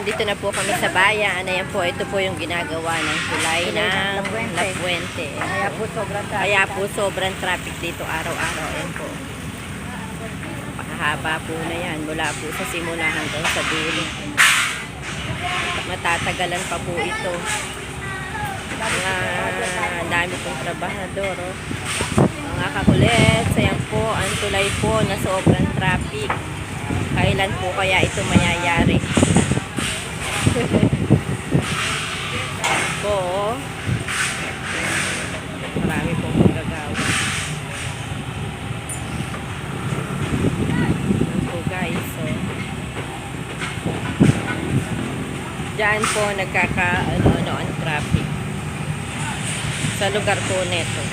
Andito na po kami sa bayan. Ayan po, ito po yung ginagawa ng tulay ng La Puente. Kaya po sobrang traffic dito araw-araw. Ayan po. Pakahaba po na yan. Mula po sa simula hanggang sa dulo. Matatagalan pa po ito. Mga dami pong trabahador. Oh. Mga kakulit. Ayan po, ang tulay po na sobrang traffic. Kailan po kaya ito mayayari? Po, marami pong magagawa. Ayan po guys, so diyan po ang traffic sa lugar po neto.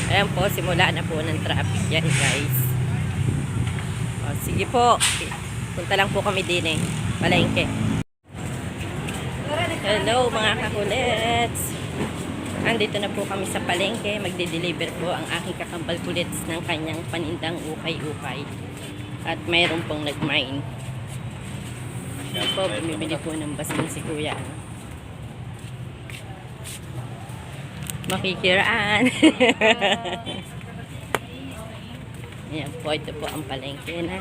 Ayan po, simula na po ng traffic yan guys. O, sige po, punta lang po kami din palengke. Hello mga kakulets, andito na po kami sa palengke. Magde-deliver po ang aking kakambal kulets ng kanyang panindang ukay-ukay. At mayroon pong nag-mine. So po, bumibili po ng basin si kuya. Makikiraan. Ayan po, ito po ang palengke na.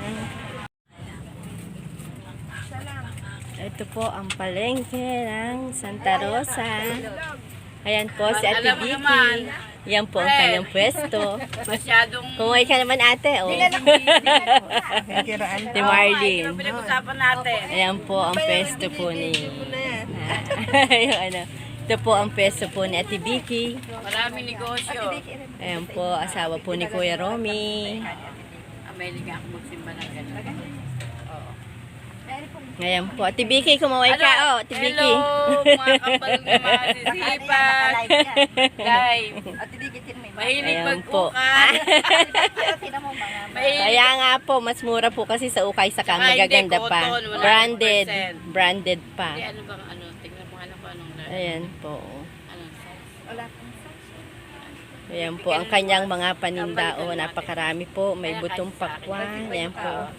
Ito po ang palengke ng Santa Rosa. Ayan po si Ate Vicky. Yan po ang kanyang pwesto. Kumuhay ka naman ate. Oh. Si Marlene. Ayan po ang pwesto po ni ito po ang pwesto po ni Ate Vicky. Maraming negosyo. Ayan po, asawa po ni Kuya Romy. Amerika ako magsimba ng gano'n. Ngayon po. Ate Vicky, kumaway ka. Oh, Ate Vicky. Hello, mga kapal na masisipan. Live. Mahilig mag-ukay. Kaya nga po, mas mura po kasi sa ukay saka magaganda pa. Branded. Branded pa. Ano bang ano? Tingnan mo ano ko anong Ayan po. anong size? Ayan po, ang kanyang mga paninda. O, napakarami po. May butong pakwan. Ayan po.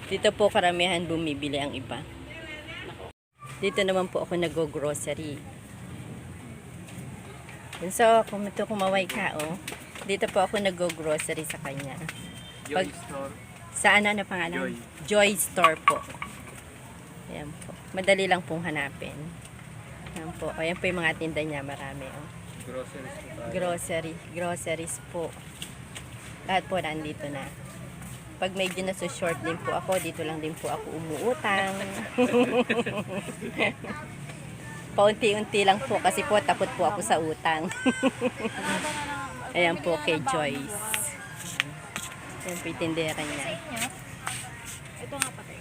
Dito po karamihan bumibili ang iba. Dito naman po ako nag-grocery. So, kung ito kumaway ka, oh. Dito po ako nag-grocery sa kanya. Joy Store. Saan na pangalan? Joy Store po. Ayan po. Madali lang pong hanapin. Ayan po. Ayan po yung mga tinda niya. Marami, oh. Groceries po tayo. Groceries po. Lahat po nandito na. Pag medyo short din po ako, dito lang din po ako umuutang. Paunti-unti lang po kasi po takot po ako sa utang. Ayan po kay Joyce. Ayan po yung tindera niya. Ito nga pati.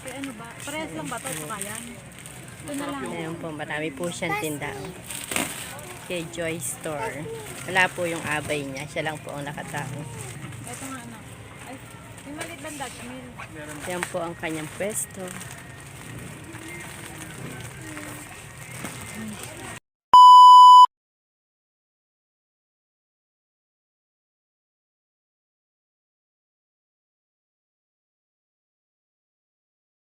Ano ba? Parehas lang ba ito? Kakayan? Ito na lang. Ayan po, marami po siyang tinda. Kay Joyce Store. Wala po yung abay niya. Siya lang po ang nakatao. Ito nga anak. Ay, yung maliit bang Dutch meal. Ayan po ang kanyang pwesto.